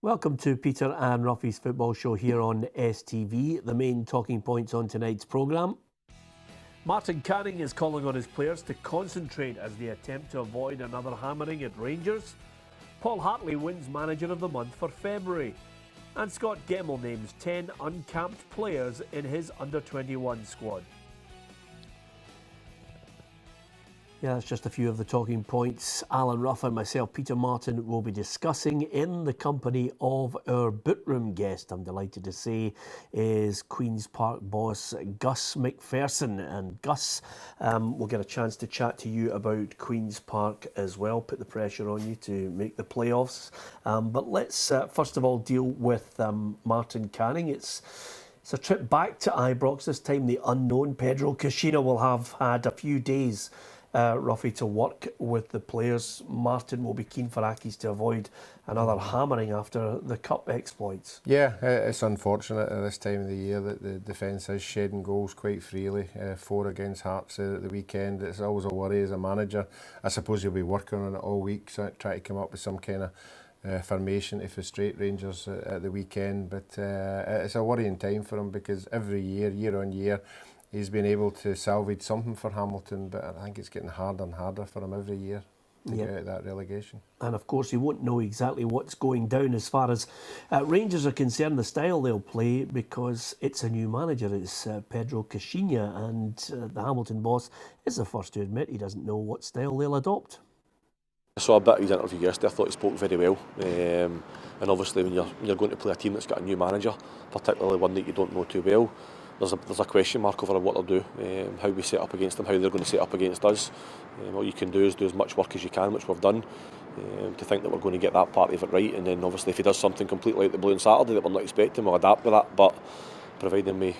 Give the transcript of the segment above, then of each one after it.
Welcome to Peter and Ruffy's football show here on STV. The main talking points on tonight's programme. Martin Canning is calling on his players to concentrate as they attempt to avoid another hammering at Rangers. Paul Hartley wins Manager of the Month for February. And Scott Gemmell names 10 uncapped players in his under-21 squad. Yeah, that's just a few of the talking points Alan Ruff and myself, Peter Martin, will be discussing in the company of our bootroom guest, I'm delighted to say, is Queen's Park boss Gus MacPherson. And Gus, we'll get a chance to chat to you about Queen's Park as well, put the pressure on you to make the playoffs. But let's first of all deal with Martin Canning. It's a trip back to Ibrox. This time the unknown Pedro Caixinha will have had a few days Ruffy to work with the players. Martin will be keen for Accies to avoid another hammering after the cup exploits. Yeah, it's unfortunate at this time of the year that the defence is shedding goals quite freely. 4 against Hearts at the weekend. It's always a worry as a manager. I suppose you'll be working on it all week, so try to come up with some kind of formation to frustrate Rangers at the weekend. But it's a worrying time for him because every year, year on year, he's been able to salvage something for Hamilton, but I think it's getting harder and harder for him every year to get out of that relegation. And of course, he won't know exactly what's going down as far as Rangers are concerned, the style they'll play, because it's a new manager. It's Pedro Caixinha, and the Hamilton boss is the first to admit he doesn't know what style they'll adopt. I saw a bit of his interview yesterday. I thought he spoke very well. And obviously, when you're going to play a team that's got a new manager, particularly one that you don't know too well, there's a question mark over what they'll do, how we set up against them, how they're going to set up against us. All you can do is do as much work as you can, which we've done, to think that we're going to get that part of it right. And then obviously if he does something completely out the blue on Saturday that we're not expecting, we'll adapt to that. But providing we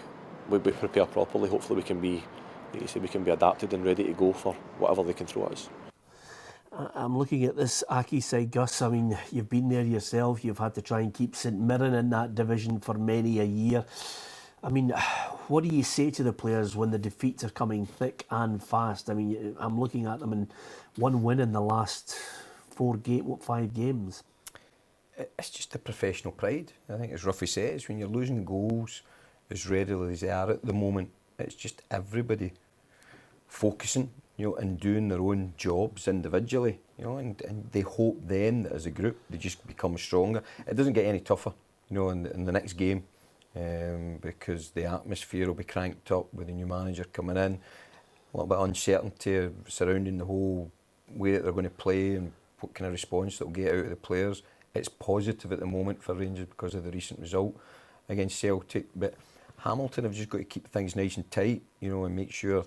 prepare properly, hopefully we can be, like you say, we can be adapted and ready to go for whatever they can throw at us. I'm looking at this Aki side, Gus. I mean, you've been there yourself. You've had to try and keep St Mirren in that division for many a year. I mean, what do you say to the players when the defeats are coming thick and fast? I mean, I'm looking at them in one win in the last 5 games. It's just the professional pride. I think, as Ruffy says, when you're losing goals as readily as they are at the moment, it's just everybody focusing, and doing their own jobs individually, and they hope then that as a group they just become stronger. It doesn't get any tougher, in the next game. Because the atmosphere will be cranked up with the new manager coming in, a little bit of uncertainty surrounding the whole way that they're going to play and what kind of response they'll get out of the players. It's positive at the moment for Rangers because of the recent result against Celtic, but Hamilton have just got to keep things nice and tight, and make sure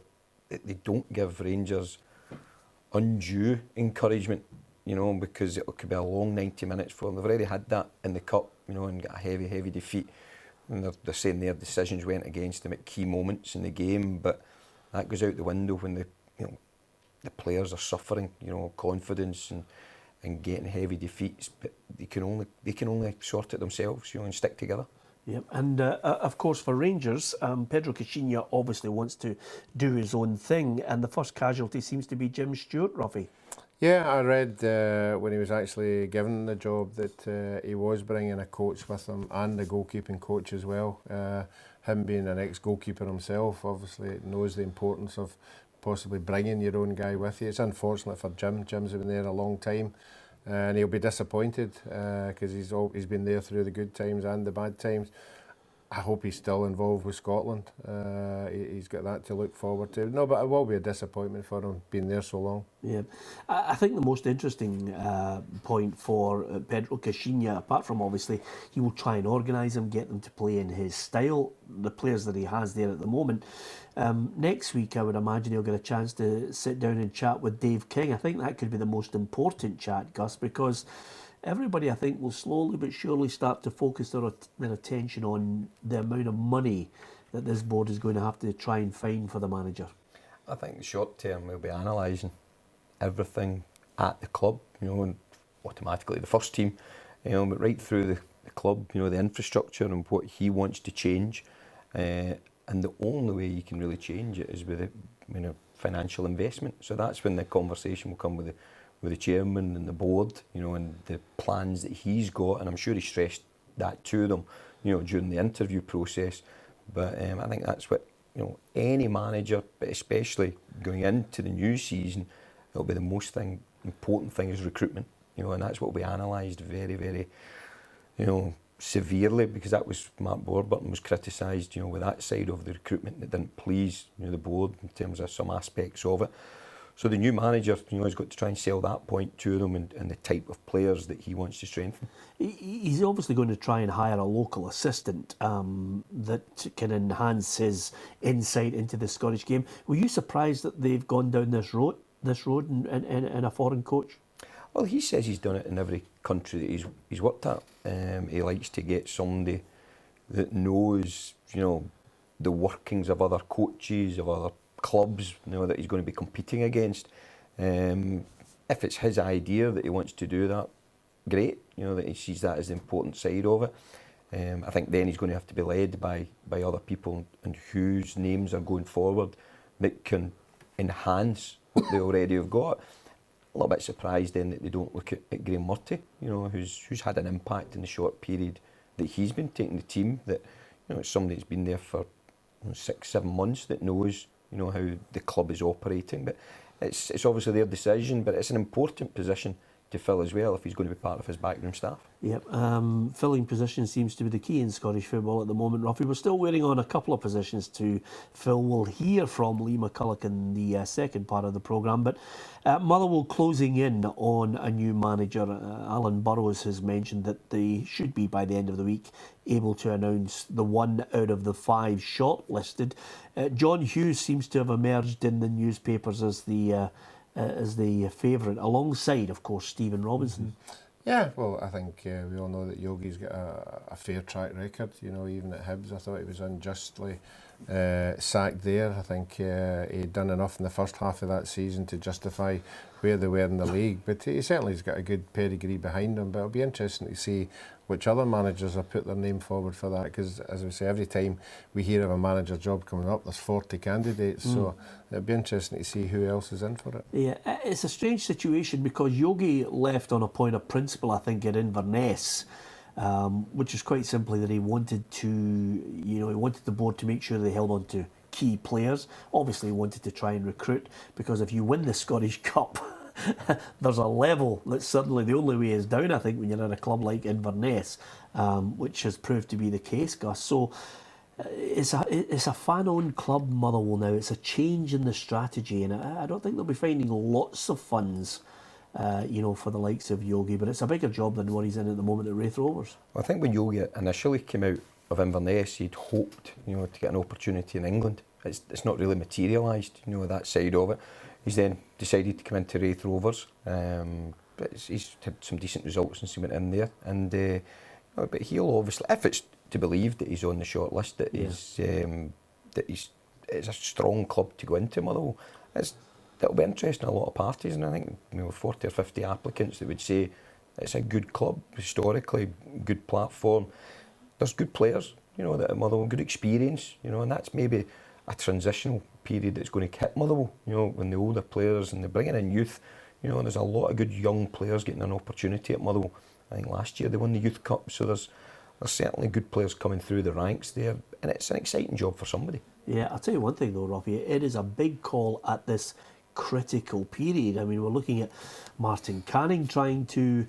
that they don't give Rangers undue encouragement, because it could be a long 90 minutes for them. They've already had that in the cup, and got a heavy defeat. And they're saying their decisions went against them at key moments in the game, but that goes out the window when the players are suffering, confidence and getting heavy defeats. But they can only sort it themselves, and stick together. Yep, and of course for Rangers, Pedro Caixinha obviously wants to do his own thing, and the first casualty seems to be Jim Stewart, Ruffy. Yeah, I read when he was actually given the job that he was bringing a coach with him and a goalkeeping coach as well. Him being an ex-goalkeeper himself, obviously knows the importance of possibly bringing your own guy with you. It's unfortunate for Jim. Jim's been there a long time, and he'll be disappointed because he's been there through the good times and the bad times. I hope he's still involved with Scotland. He's got that to look forward to. No, but it will be a disappointment for him being there so long. Yeah, I think the most interesting point for Pedro Caixinha, apart from obviously he will try and organise them, get them to play in his style, the players that he has there at the moment. Next week, I would imagine he'll get a chance to sit down and chat with Dave King. I think that could be the most important chat, Gus, because everybody, I think, will slowly but surely start to focus their attention on the amount of money that this board is going to have to try and find for the manager. I think the short term we'll be analysing everything at the club, and automatically the first team, but right through the club, the infrastructure and what he wants to change. And the only way you can really change it is with financial investment. So that's when the conversation will come with with the chairman and the board, you know, and the plans that he's got, and I'm sure he stressed that to them, you know, during the interview process. But I think that's what, you know, any manager, but especially going into the new season, it'll be the most important thing is recruitment, you know, and that's what we analysed very, very, you know, severely, because that was Mark Warburton was criticised, you know, with that side of the recruitment that didn't please, you know, the board in terms of some aspects of it. So the new manager, you know, has got to try and sell that point to them and the type of players that he wants to strengthen. He's obviously going to try and hire a local assistant that can enhance his insight into the Scottish game. Were you surprised that they've gone down this road in a foreign coach? Well, he says he's done it in every country that he's worked at. He likes to get somebody that knows, you know, the workings of other coaches, of other clubs, you know, that he's going to be competing against. If it's his idea that he wants to do that, great, you know, that he sees that as the important side of it. I think then he's going to have to be led by other people and whose names are going forward that can enhance what they already have got. A little bit surprised then that they don't look at Graham Murty, you know, who's had an impact in the short period that he's been taking the team, that, you know, it's somebody that's been there for 6-7 months that knows, you know, how the club is operating. But it's obviously their decision, but it's an important position to fill as well if he's going to be part of his backroom staff. Yep, filling positions seems to be the key in Scottish football at the moment, Ruffy. We're still waiting on a couple of positions to fill. We'll hear from Lee McCulloch in the second part of the programme, but Motherwell closing in on a new manager. Alan Burrows has mentioned that they should be, by the end of the week, able to announce the one out of the 5 shortlisted. John Hughes seems to have emerged in the newspapers as the favourite, alongside, of course, Stephen Robinson. Yeah, well, I think we all know that Yogi's got a fair track record. You know, even at Hibs, I thought he was unjustly sacked there. I think he'd done enough in the first half of that season to justify where they were in the league. But he certainly has got a good pedigree behind him. But it'll be interesting to see which other managers have put their name forward for that. Because, as we say, every time we hear of a manager job coming up, there's 40 candidates. So it'll be interesting to see who else is in for it. Yeah, it's a strange situation because Yogi left on a point of principle, I think, at Inverness, which is quite simply that he wanted the board to make sure they held on to key players. Obviously, he wanted to try and recruit, because if you win the Scottish Cup, there's a level that suddenly the only way is down, I think, when you're in a club like Inverness, which has proved to be the case, Gus. So it's a fan-owned club, Motherwell, now. It's a change in the strategy, and I don't think they'll be finding lots of funds for the likes of Yogi, but it's a bigger job than what he's in at the moment at Wraith Rovers. Well, I think when Yogi initially came out of Inverness, he'd hoped, you know, to get an opportunity in England. It's not really materialised, you know, that side of it. He's then decided to come into Wraith Rovers, but he's had some decent results since he went in there. And but he'll obviously, if it's to believe that he's on the short list, that it's a strong club to go into, Motherwell. That'll be interesting to a lot of parties, and I think, you know, 40 or 50 applicants that would say it's a good club historically, good platform. There's good players, you know, that at Motherwell, good experience, you know, and that's maybe a transitional period that's going to hit Motherwell, you know, when the older players and they're bringing in youth, you know, and there's a lot of good young players getting an opportunity at Motherwell. I think last year they won the Youth Cup, so there's certainly good players coming through the ranks there, and it's an exciting job for somebody. Yeah, I'll tell you one thing though, Robbie, it is a big call at this critical period. I mean, we're looking at Martin Canning trying to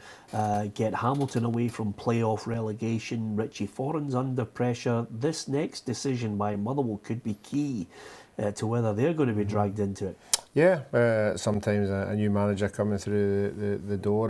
get Hamilton away from playoff relegation. Richie Foran's under pressure. This next decision by Motherwell could be key to whether they're going to be dragged into it. Yeah, sometimes a new manager coming through the door,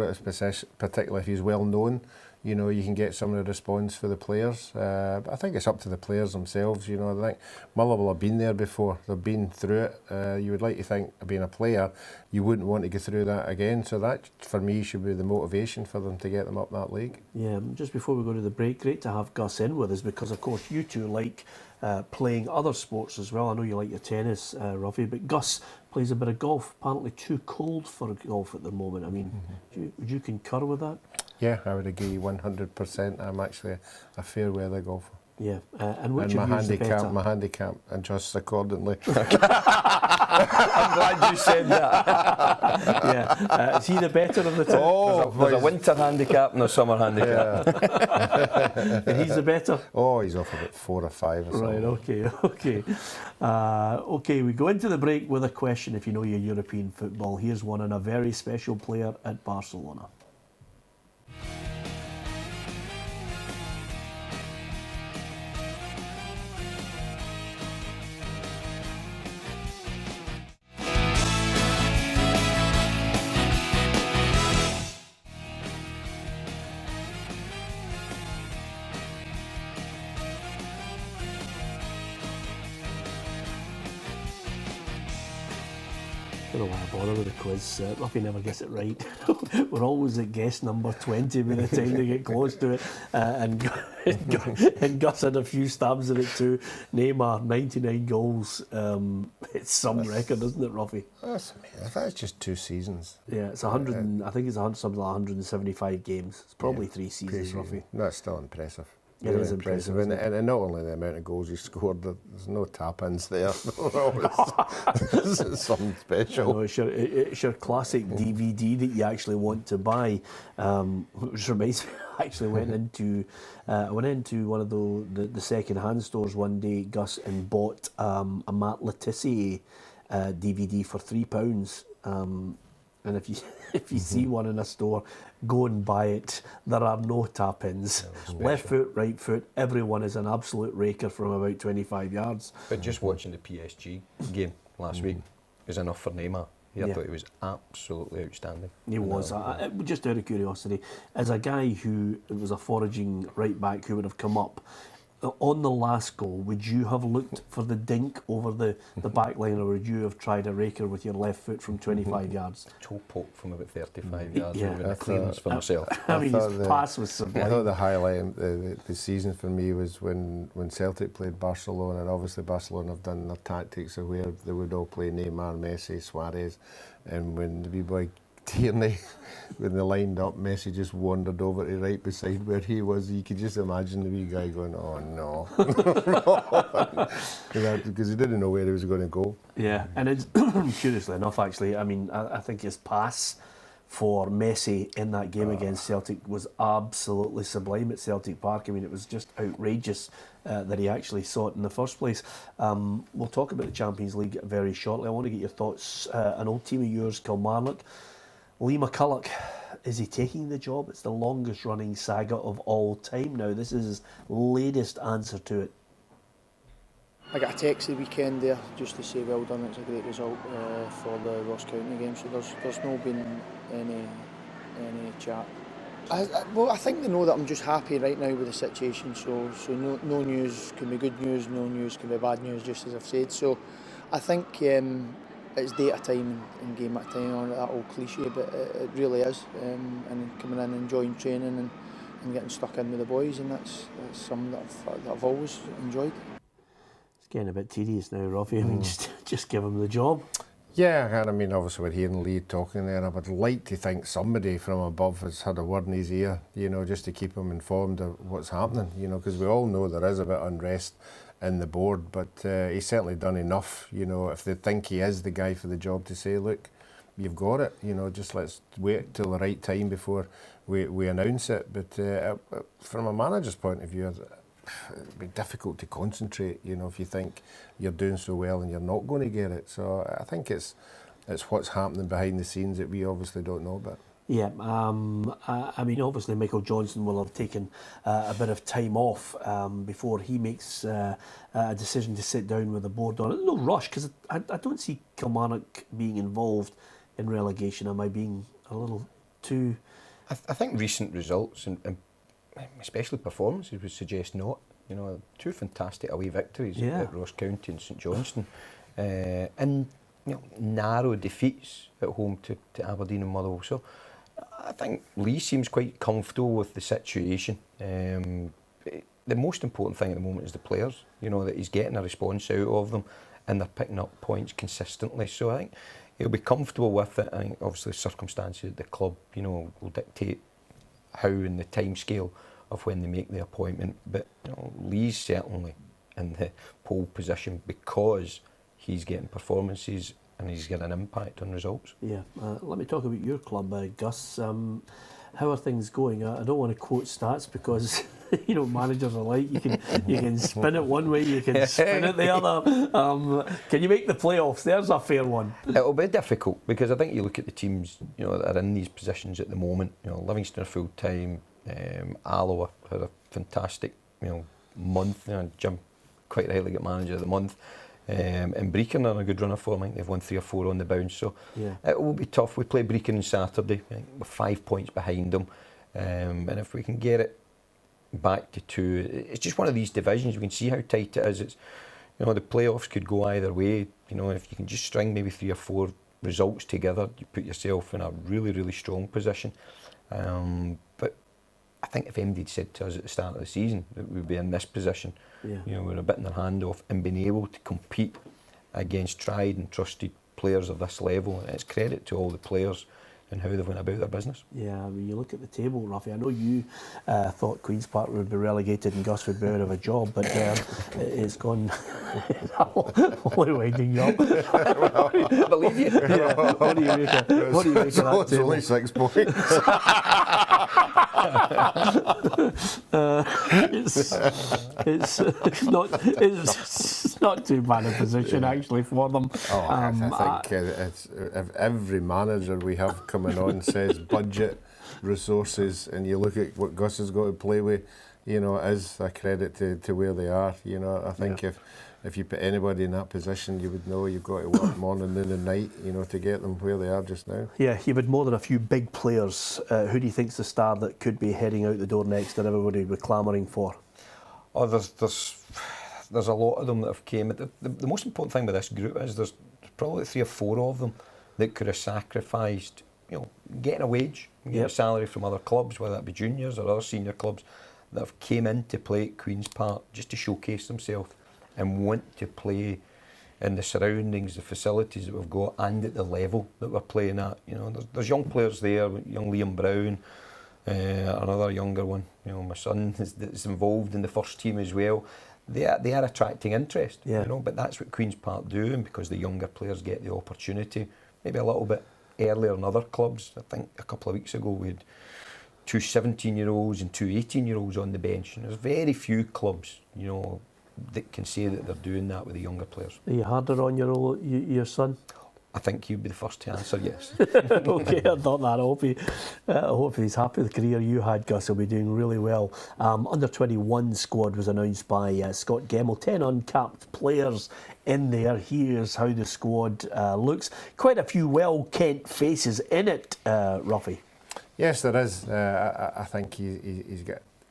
particularly if he's well known, you know, you can get some of the response for the players. But I think it's up to the players themselves. You know, I think Motherwell have been there before. They've been through it. You would like to think, being a player, you wouldn't want to go through that again. So that, for me, should be the motivation for them to get them up that league. Yeah, just before we go to the break, great to have Gus in with us, because, of course, you two like playing other sports as well. I know you like your tennis, Ruffy, but Gus plays a bit of golf. Apparently too cold for golf at the moment. I mean, would you concur with that? Yeah, I would agree 100%. I'm actually a fair weather golfer. Yeah, and which And of you is the better? my handicap adjusts accordingly. I'm glad you said that. Yeah, is he the better of the two? Oh, There's a winter handicap and a summer handicap. yeah. And he's the better? Oh, he's off about 4 or 5 or something. Right, okay. Okay, we go into the break with a question if you know your European football. Here's one on a very special player at Barcelona. I don't know why I bother with the quiz. Ruffy never gets it right. We're always at guess number 20 by the time they get close to it. And Gus had a few stabs at it too. Neymar, 99 goals. It's some record, isn't it, Ruffy? That's amazing. That's just 2 seasons. Yeah, it's 100. I think it's something like 175 games. It's probably 3 seasons, Ruffy. That's still impressive. It is impressive. And not only the amount of goals he scored, there's no tap-ins there. It's something special. No, it's your classic DVD that you actually want to buy. Which reminds me, I actually went into one of the second-hand stores one day, Gus, and bought a Matt Letizia DVD for £3. And if you see one in a store, go and buy it. There are no tap-ins. Left foot, right foot, everyone is an absolute raker from about 25 yards. But just watching the PSG game last week is enough for Neymar. I thought he was absolutely outstanding. He was. Just out of curiosity, as a guy who was a foraging right back who would have come up, on the last goal, would you have looked for the dink over the back line, or would you have tried a raker with your left foot from 25 yards? Toe poke from about 35 yards. Yeah. A clearance for myself. I mean, his pass was sublime. I thought the highlight the season for me was when Celtic played Barcelona, and obviously Barcelona have done their tactics of where they would all play Neymar, Messi, Suarez, and when the wee boy Tierney, when they lined up, Messi just wandered over to right beside where he was. You could just imagine the wee guy going, "Oh no," because he didn't know where he was going to go. Yeah, and it's curiously enough, actually, I mean, I think his pass for Messi in that game against Celtic was absolutely sublime at Celtic Park. I mean, it was just outrageous that he actually saw it in the first place. We'll talk about the Champions League very shortly. I want to get your thoughts. An old team of yours, Kilmarnock. Lee McCulloch, is he taking the job? It's the longest running saga of all time now. This is his latest answer to it. I got a text the weekend there just to say well done, it's a great result for the Ross County game, so there's no been any chat. Well, I think they know that I'm just happy right now with the situation, so no news can be good news, no news can be bad news, just as I've said. So I think it's data time and game at time, on that old cliche, but it really is. And coming in, enjoying training and getting stuck in with the boys, and that's something that I've always enjoyed. It's getting a bit tedious now, Ruffy. I mean, just give him the job. Yeah, and I mean, obviously we're hearing Lee talking there. I would like to think somebody from above has had a word in his ear, just to keep him informed of what's happening, because we all know there is a bit of unrest in the board, but he's certainly done enough, if they think he is the guy for the job, to say, look, you've got it, just let's wait till the right time before we announce it. But from a manager's point of view, it'd be difficult to concentrate, if you think you're doing so well and you're not going to get it. So I think it's what's happening behind the scenes that we obviously don't know about. Yeah, I mean, obviously Michael Johnson will have taken a bit of time off before he makes a decision to sit down with the board on it. No rush, because I don't see Kilmarnock being involved in relegation. Am I being a little too... I think recent results and especially performances would suggest not. 2 fantastic away victories at Ross County and St Johnstone, and narrow defeats at home to Aberdeen and Motherwell. So I think Lee seems quite comfortable with the situation. The most important thing at the moment is the players. That he's getting a response out of them, and they're picking up points consistently. So I think he'll be comfortable with it. I think obviously circumstances at the club, will dictate how and the time scale of when they make the appointment. But you know, Lee's certainly in the pole position because he's getting performances and he's getting an impact on results. Yeah, let me talk about your club, Gus. How are things going? I don't want to quote stats because you know managers are like you can spin it one way, you can spin it the other. Can you make the playoffs? There's a fair one. It'll be difficult because I think you look at the teams that are in these positions at the moment. Livingston are full time. Alloa had a fantastic month. Jim quite rightly got manager of the month. And Brecon are in a good run of form. I think they've won 3 or 4 on the bounce, so it will be tough. We play Brecon on Saturday. I think we're 5 points behind them, and if we can get it back to 2, it's just one of these divisions. We can see how tight it is. It's the playoffs could go either way. If you can just string maybe 3 or 4 results together, you put yourself in a really, really strong position. But I think if MD had said to us at the start of the season that we'd be in this position, we're a bit in their hand off and being able to compete against tried and trusted players of this level, and it's credit to all the players and how they've went about their business. Yeah, I mean, you look at the table, Ruffy. I know you thought Queen's Park would be relegated and Gus would be out of a job, but it's gone only winding you up. I believe you. Yeah. What do you make of that It's only 6 points. It's not too bad a position actually for them. I think if every manager we have coming on says budget, resources, and you look at what Gus has got to play with, it is a credit to where they are. I think if you put anybody in that position, you would know you've got to work morning, noon and night, to get them where they are just now. Yeah, you've had more than a few big players. Who do you think's the star that could be heading out the door next that everybody would be clamouring for? Oh, there's a lot of them that have came. The most important thing with this group is there's probably 3 or 4 of them that could have sacrificed, getting a wage, getting a salary from other clubs, whether that be juniors or other senior clubs, that have came in to play at Queen's Park just to showcase themselves and want to play in the surroundings, the facilities that we've got, and at the level that we're playing at. There's young players there, young Liam Brown, another younger one. My son is involved in the first team as well. They are attracting interest, but that's what Queen's Park do, and because the younger players get the opportunity, maybe a little bit earlier in other clubs. I think a couple of weeks ago we had 2 17-year-olds and 2 18-year-olds on the bench, and there's very few clubs, that can say that they're doing that with the younger players. Are you harder on your son? I think he'd be the first to answer yes. Okay, I thought that. I hope he's happy with the career you had, Gus. He'll be doing really well. Under 21 squad was announced by Scott Gemmell. 10 uncapped players in there. Here's how the squad looks. Quite a few well-kent faces in it, Ruffy. Yes, there is. I think he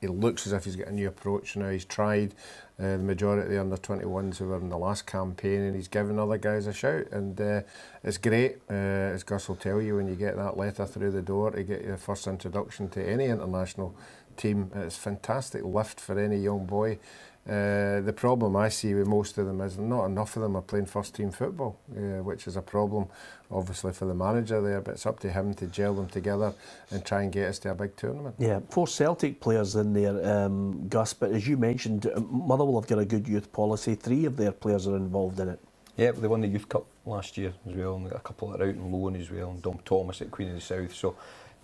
looks as if he's got a new approach now. He's tried the majority of the under-21s who were in the last campaign, and he's given other guys a shout, and it's great, as Gus will tell you, when you get that letter through the door to get your first introduction to any international team. It's a fantastic lift for any young boy. The problem I see with most of them is not enough of them are playing first team football, which is a problem obviously for the manager there, but it's up to him to gel them together and try and get us to a big tournament. Yeah, 4 Celtic players in there, Gus, but as you mentioned, Motherwell have got a good youth policy. 3 of their players are involved in it. Yeah, they won the Youth Cup last year as well, and they got a couple that are out on loan as well, and Dom Thomas at Queen of the South. So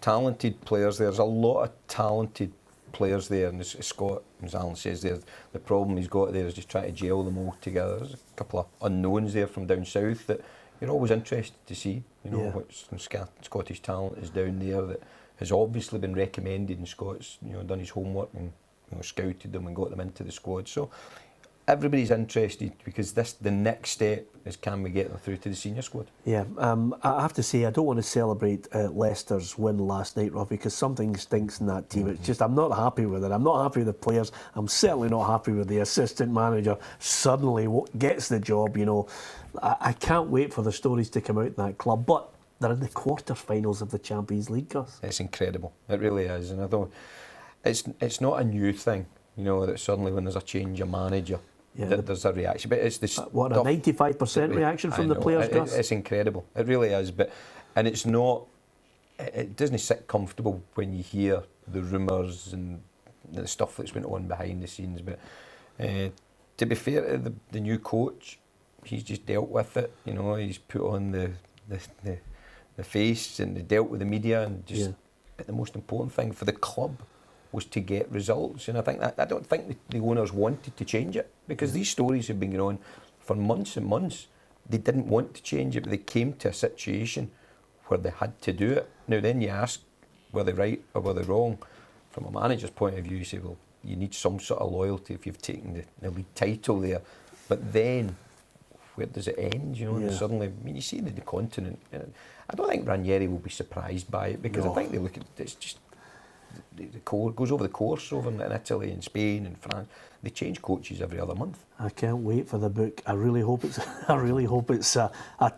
talented players. There's a lot of talented players there, and as Scott, as Alan says there, the problem he's got there is just trying to gel them all together. There's a couple of unknowns there from down south that you're always interested to see, what some Scottish talent is down there that has obviously been recommended, and Scott's done his homework and scouted them and got them into the squad. So everybody's interested, because the next step is, can we get them through to the senior squad? Yeah, I have to say I don't want to celebrate Leicester's win last night, Robbie, because something stinks in that team. It's just I'm not happy with it. I'm not happy with the players. I'm certainly not happy with the assistant manager. Suddenly gets the job. I can't wait for the stories to come out in that club, but they're in the quarter-finals of the Champions League, Gus. It's incredible. It really is, and I don't. It's not a new thing, that suddenly when there's a change of manager, that there's a reaction. But it's this. What, a 95% reaction from the players, Gus? It's incredible. It really is. And it's not. It doesn't sit comfortable when you hear the rumours and the stuff that's went on behind the scenes. But to be fair to the new coach, he's just dealt with it. You know, he's put on the face and dealt with the media and just. Yeah. But the most important thing for the club was to get results, and I don't think the owners wanted to change it, because these stories have been going on for months and months. They didn't want to change it, but they came to a situation where they had to do it. Now then you ask, were they right or were they wrong? From a manager's point of view, you say, well, you need some sort of loyalty if you've taken the league title there. But then, where does it end? You know, and suddenly, I mean, you see the continent. I don't think Ranieri will be surprised by it, because I think they look at it's just the goes over the course over in Italy and Spain and France. They change coaches every other month. I can't wait for the book. I really hope it's a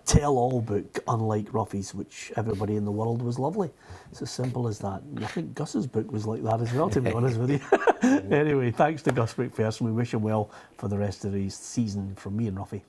tell-all book, unlike Ruffy's, which everybody in the world was lovely. It's as simple as that. And I think Gus's book was like that as well, to be honest with you. Anyway, thanks to Gus MacPherson. We wish him well for the rest of the season from me and Ruffy.